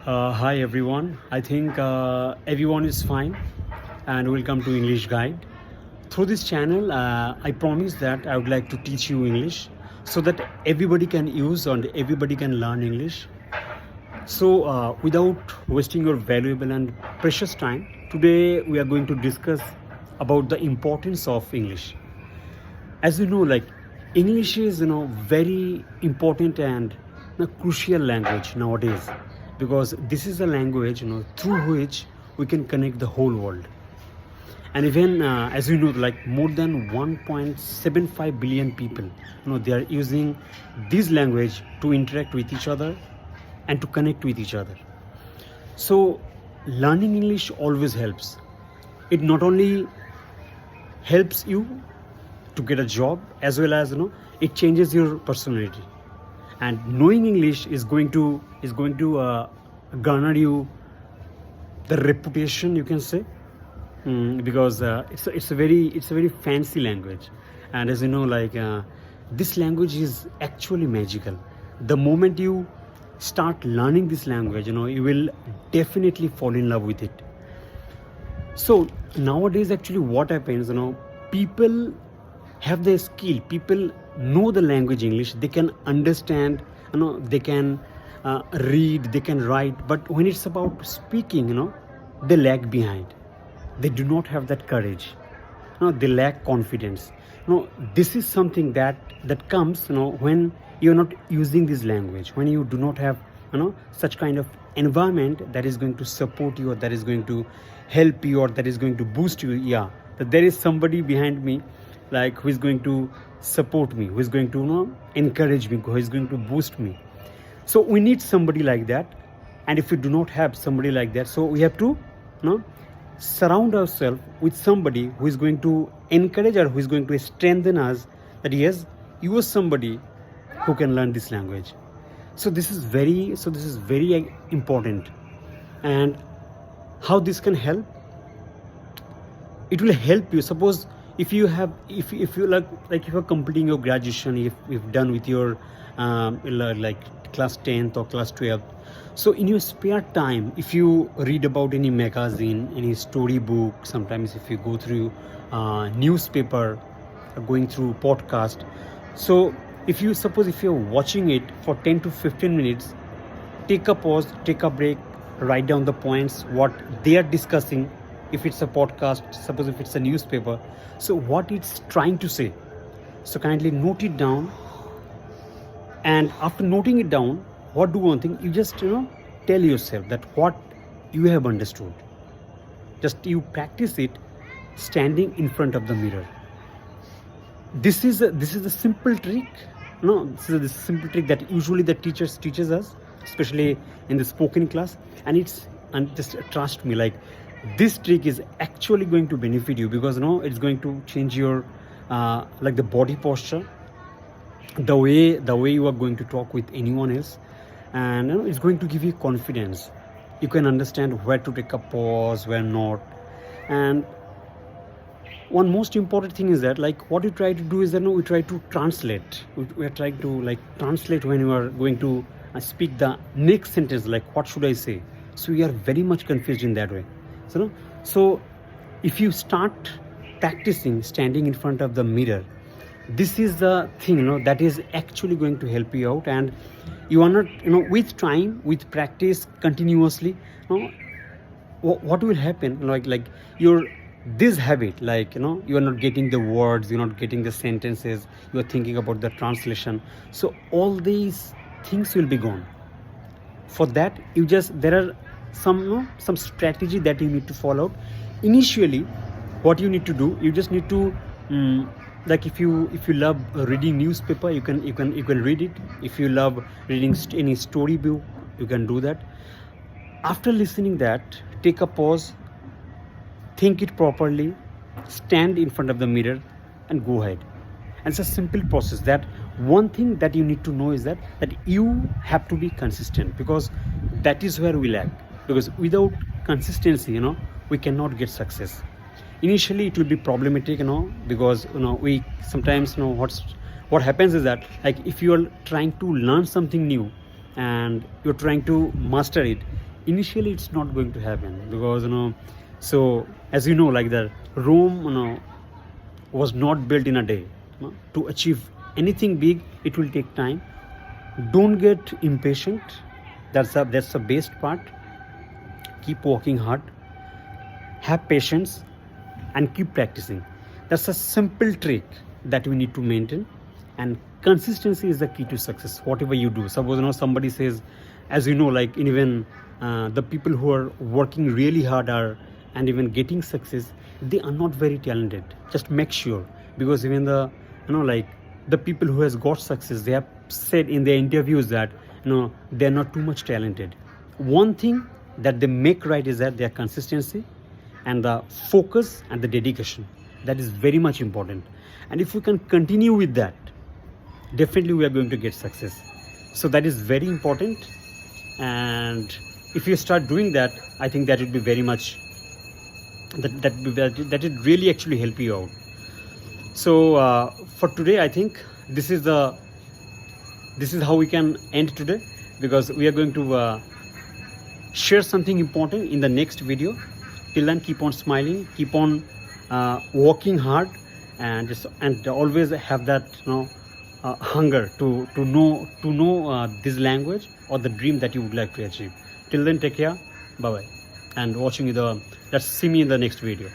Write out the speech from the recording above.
Hi everyone. I think everyone is fine and welcome to English Guide. Through this channel, I promise that I would like to teach you English so that everybody can use and everybody can learn English. So, without wasting your valuable and precious time, today we are going to discuss about the importance of English. As you know, like English is very important and crucial language nowadays because this is a language through which we can connect the whole world. And even as you know, like more than 1.75 billion people, they are using this language to interact with each other and to connect with each other. So learning English always helps. It not only helps you to get a job, as well as it changes your personality. And knowing English is going to garner you the reputation, you can say, because it's a very fancy language. And as you know, like this language is actually magical. The moment you start learning this language, you will definitely fall in love with it. So nowadays, actually, what happens, people have the skill. People know the language English. They can understand. They can read. They can write. But when it's about speaking, they lag behind. They do not have that courage. They lack confidence. This is something that comes, when you're not using this language. When you do not have, such kind of environment that is going to support you, or that is going to help you, or that is going to boost you. Yeah, that there is somebody behind me, like who is going to support me, who is going to encourage me, who is going to boost me. So we need somebody like that. And if we do not have somebody like that, so we have to surround ourselves with somebody who is going to encourage, or who is going to strengthen us, that yes, you are somebody who can learn this language. So this is very important. And how this can help? It will help you. Suppose if you have, if you like if you're completing your graduation, if you've done with your like class 10th or class 12th, so in your spare time, if you read about any magazine, any storybook, sometimes if you go through newspaper, going through podcast, so if you're watching it for 10 to 15 minutes, take a pause, take a break, write down the points what they are discussing. If it's a podcast, suppose if it's a newspaper, so what it's trying to say, so kindly note it down. And after noting it down, what do one thing, you just tell yourself that what you have understood, just you practice it standing in front of the mirror. This is a simple trick. This is the simple trick that usually the teachers teaches us, especially in the spoken class. And just trust me, like this trick is actually going to benefit you, because it's going to change your like the body posture, the way you are going to talk with anyone else. And it's going to give you confidence. You can understand where to take a pause, where not. And one most important thing is that, like, what you try to do is that we try to translate. We are trying to translate when you are going to speak the next sentence, like what should I say. So we are very much confused in that way. So if you start practicing standing in front of the mirror, this is the thing that is actually going to help you out. And you are not with time, with practice continuously, what will happen, like your this habit, you are not getting the words, you're not getting the sentences, you are thinking about the translation, so all these things will be gone. For that, there are some strategy that you need to follow. Initially, what you need to do, you just need to like if you love reading newspaper, you can read it. If you love reading any storybook, you can do that. After listening that, take a pause, think it properly, stand in front of the mirror, and go ahead. And it's a simple process. That one thing that you need to know is that you have to be consistent, because that is where we lack. Because without consistency, we cannot get success. Initially it will be problematic, because we sometimes what happens is that, like, if you are trying to learn something new and you're trying to master it, initially it's not going to happen, because so as you know, like the Rome was not built in a day. To achieve anything big, it will take time. Don't get impatient. That's the best part. Keep working hard, have patience, and keep practicing. That's a simple trick that we need to maintain, and consistency is the key to success. Whatever you do, suppose somebody says, as you know, like even the people who are working really hard are and even getting success, they are not very talented. Just make sure, because even the like the people who has got success, they have said in their interviews that they're not too much talented. One thing that they make right is that their consistency and the focus and the dedication. That is very much important, and if we can continue with that, definitely we are going to get success. So that is very important, and if you start doing that, I think that would be very much that it really actually help you out. So for today, I think this is how we can end today, because we are going to share something important in the next video. Till then, keep on smiling, keep on working hard, and always have that hunger to know this language or the dream that you would like to achieve. Till then, take care, bye bye, and let's see me in the next video.